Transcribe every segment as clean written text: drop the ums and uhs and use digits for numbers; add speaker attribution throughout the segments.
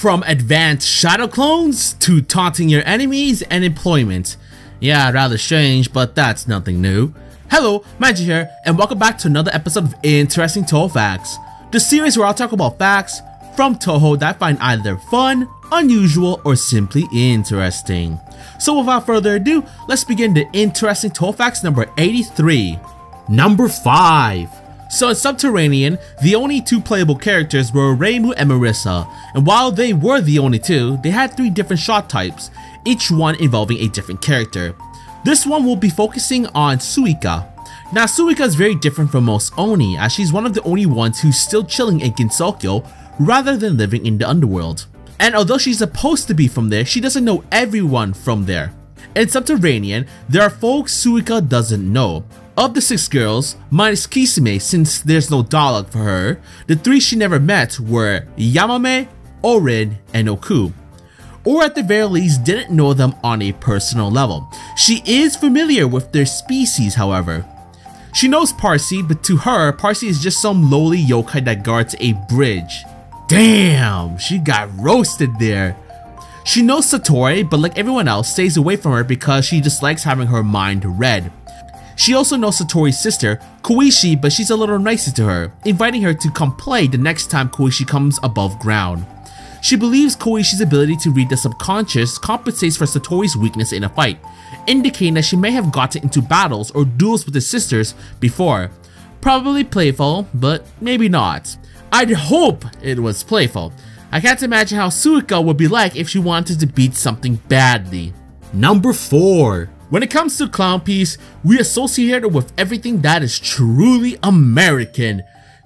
Speaker 1: From advanced shadow clones to taunting your enemies and employment. Yeah, rather strange, but that's nothing new. Hello, Magi here, and welcome back to another episode of Interesting Touhou Facts, the series where I'll talk about facts from Touhou that I find either fun, unusual, or simply interesting. So without further ado, let's begin the Interesting Touhou Facts number 83. Number 5. So in Subterranean, the only two playable characters were Reimu and Marissa, and while they were the only two, they had 3 different shot types, each one involving a different character. This one will be focusing on Suika. Now Suika is very different from most Oni, as she's one of the only ones who's still chilling in Ginsokyo rather than living in the underworld. And although she's supposed to be from there, she doesn't know everyone from there. In Subterranean, there are folks Suika doesn't know. Of the 6 girls, minus Kisame since there's no dialogue for her, the 3 she never met were Yamame, Orin, and Oku. Or at the very least didn't know them on a personal level. She is familiar with their species however. She knows Parsi, but to her, Parsi is just some lowly yokai that guards a bridge. Damn, she got roasted there. She knows Satori, but like everyone else, stays away from her because she dislikes having her mind read. She also knows Satori's sister, Koishi, but she's a little nicer to her, inviting her to come play the next time Koishi comes above ground. She believes Koishi's ability to read the subconscious compensates for Satori's weakness in a fight, indicating that she may have gotten into battles or duels with the sisters before. Probably playful, but maybe not. I'd hope it was playful. I can't imagine how Suika would be like if she wanted to beat something badly. Number 4. When it comes to clown piece, we associate it with everything that is truly American.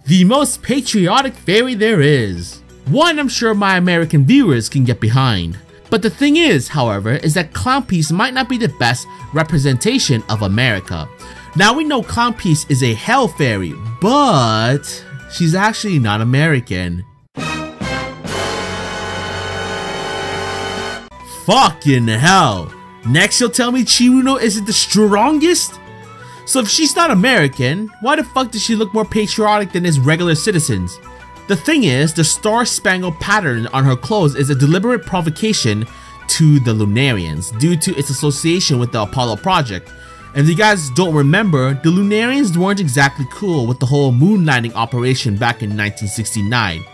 Speaker 1: The most patriotic fairy there is. One I'm sure my American viewers can get behind. But the thing is, however, is that clown piece might not be the best representation of America. Now we know clown piece is a hell fairy, but she's actually not American. Fucking hell. Next you'll tell me Chiruno isn't the strongest? So if she's not American, why the fuck does she look more patriotic than his regular citizens? The thing is, the star-spangled pattern on her clothes is a deliberate provocation to the Lunarians due to its association with the Apollo project. And if you guys don't remember, the Lunarians weren't exactly cool with the whole moon landing operation back in 1969.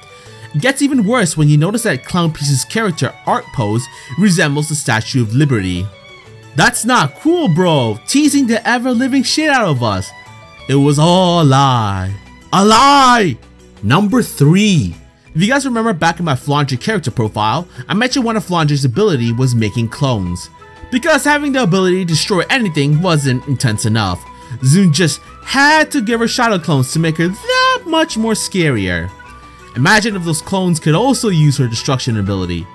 Speaker 1: It gets even worse when you notice that Clown Piece's character art pose resembles the Statue of Liberty. That's not cool, bro, teasing the ever-living shit out of us. It was all a lie. A lie! Number 3. If you guys remember back in my Flandre character profile, I mentioned one of Flandre's ability was making clones. Because having the ability to destroy anything wasn't intense enough, Zune just had to give her shadow clones to make her that much more scarier. Imagine if those clones could also use her destruction ability.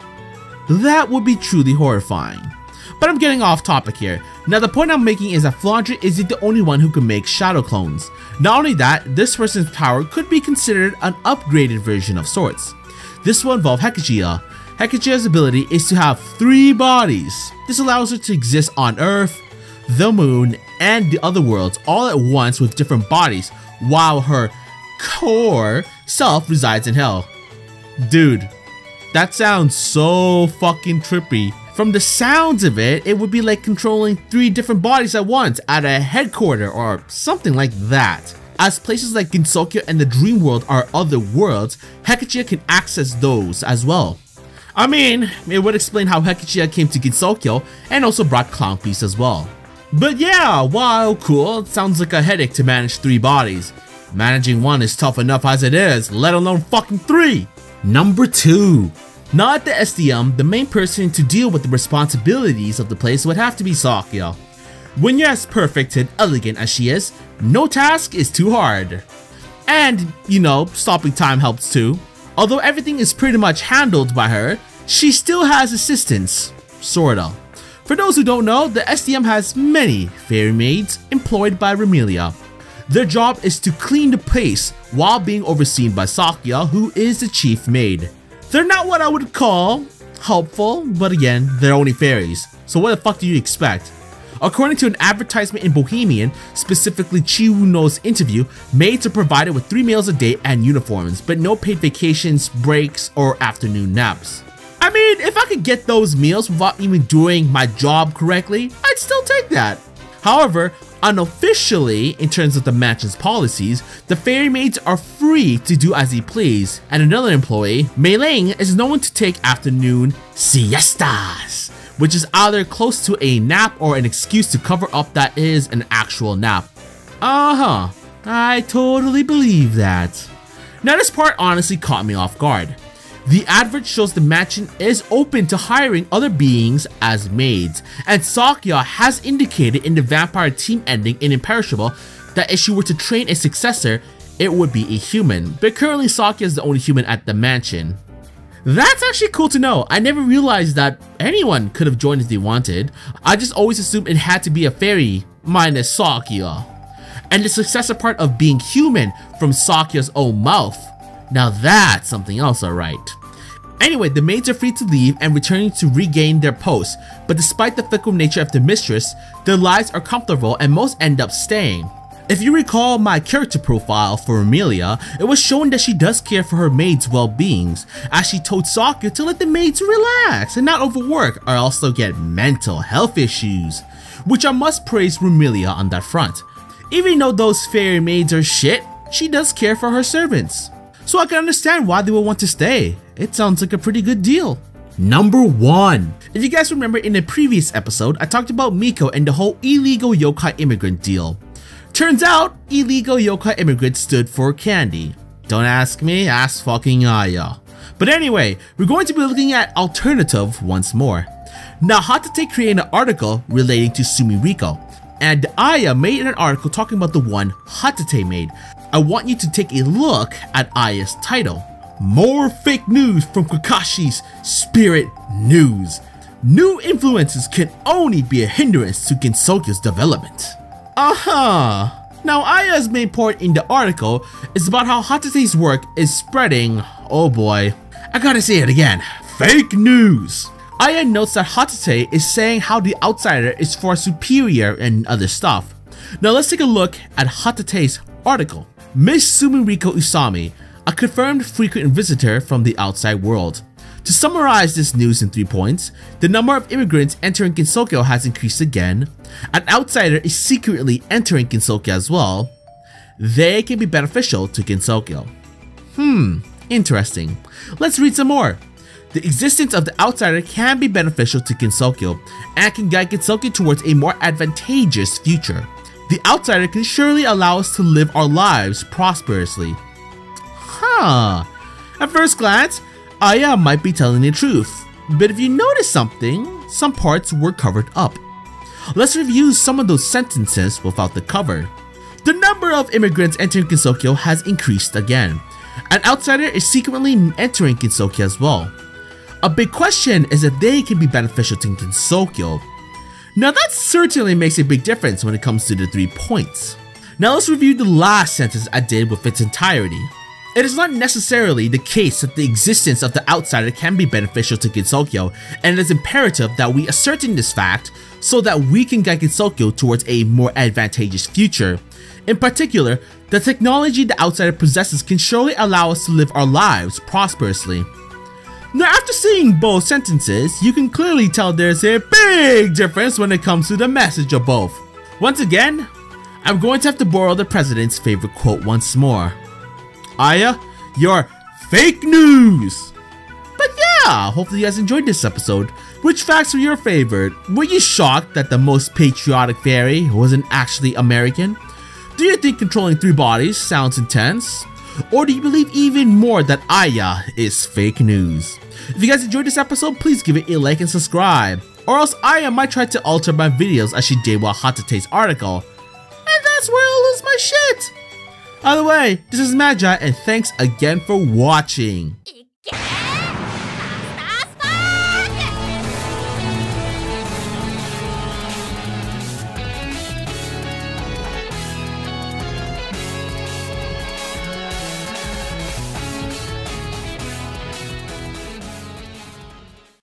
Speaker 1: That would be truly horrifying. But I'm getting off topic here. Now the point I'm making is that Flandre isn't the only one who can make shadow clones. Not only that, this person's power could be considered an upgraded version of sorts. This will involve Hecagia. Hecagia's ability is to have 3 bodies. This allows her to exist on Earth, the Moon, and the other worlds all at once with different bodies, while her core self resides in Hell. Dude, that sounds so fucking trippy. From the sounds of it, it would be like controlling 3 different bodies at once at a headquarter or something like that. As places like Ginsokyo and the Dream World are other worlds, Hecagia can access those as well. I mean, it would explain how Hecagia came to Ginsokyo and also brought Clown Piece as well. But yeah, while cool, it sounds like a headache to manage 3 bodies. Managing 1 is tough enough as it is, let alone fucking 3. Number 2. Now at the SDM, the main person to deal with the responsibilities of the place would have to be Sakya. When you're as perfect and elegant as she is, no task is too hard. And, you know, stopping time helps too. Although everything is pretty much handled by her, she still has assistants, sorta. For those who don't know, the SDM has many fairy maids employed by Remelia. Their job is to clean the place while being overseen by Sakya, who is the chief maid. They're not what I would call helpful, but again, they're only fairies, so what the fuck do you expect? According to an advertisement in Bohemian, specifically Chiruno's interview, maids are provided with 3 meals a day and uniforms, but no paid vacations, breaks, or afternoon naps. mean, if I could get those meals without even doing my job correctly, I'd still take that. However, unofficially, in terms of the mansion's policies, the fairy maids are free to do as they please, and another employee, Mei Ling, is known to take afternoon siestas, which is either close to a nap or an excuse to cover up that is an actual nap. I totally believe that. Now this part honestly caught me off guard. The advert shows the mansion is open to hiring other beings as maids, and Sakya has indicated in the vampire team ending in Imperishable that if she were to train a successor, it would be a human, but currently Sakya is the only human at the mansion. That's actually cool to know. I never realized that anyone could have joined if they wanted. I just always assumed it had to be a fairy, minus Sakya. And the successor part of being human from Sakya's own mouth. Now that's something else, alright. Anyway, the maids are free to leave and returning to regain their posts, but despite the fickle nature of the mistress, their lives are comfortable and most end up staying. If you recall my character profile for Amelia, it was shown that she does care for her maids' well-beings, as she told Sakya to let the maids relax and not overwork or else they'll get mental health issues, which I must praise Amelia on that front. Even though those fairy maids are shit, she does care for her servants. So I can understand why they would want to stay. It sounds like a pretty good deal. Number 1. If you guys remember in a previous episode, I talked about Miko and the whole illegal yokai immigrant deal. Turns out, illegal yokai immigrant stood for candy. Don't ask me, ask fucking Aya. But anyway, we're going to be looking at alternative once more. Now Hatate created an article relating to Sumiriko, and Aya made an article talking about the one Hatate made. I want you to take a look at Aya's title. More fake news from Kakashi's Spirit News. New influences can only be a hindrance to Gensokyo's development. Now Aya's main point in the article is about how Hatate's work is spreading, oh boy, I gotta say it again, fake news. Aya notes that Hatate is saying how the outsider is far superior and other stuff. Now let's take a look at Hatate's article. Miss Sumiriko Usami, a confirmed frequent visitor from the outside world. To summarize this news in 3 points, the number of immigrants entering Gensokyo has increased again, an outsider is secretly entering Gensokyo as well, they can be beneficial to Gensokyo. Interesting. Let's read some more. The existence of the outsider can be beneficial to Gensokyo and can guide Gensokyo towards a more advantageous future. The outsider can surely allow us to live our lives prosperously. At first glance, Aya might be telling the truth, but if you notice something, some parts were covered up. Let's review some of those sentences without the cover. The number of immigrants entering Gensokyo has increased again. An outsider is secretly entering Gensokyo as well. A big question is if they can be beneficial to Gensokyo. Now that certainly makes a big difference when it comes to the 3 points. Now let's review the last sentence I did with its entirety. It is not necessarily the case that the existence of the outsider can be beneficial to Gensokyo, and it is imperative that we ascertain this fact so that we can guide Gensokyo towards a more advantageous future. In particular, the technology the outsider possesses can surely allow us to live our lives prosperously. Now after seeing both sentences, you can clearly tell there's a big difference when it comes to the message of both. Once again, I'm going to have to borrow the president's favorite quote once more. Aya, you're fake news! But yeah, hopefully you guys enjoyed this episode. Which facts were your favorite? Were you shocked that the most patriotic fairy wasn't actually American? Do you think controlling 3 bodies sounds intense? Or do you believe even more that Aya is fake news? If you guys enjoyed this episode, please give it a like and subscribe. Or else Aya might try to alter my videos as she did with Hatate's article. And that's where I'll lose my shit! Either way, this is Magi and thanks again for watching.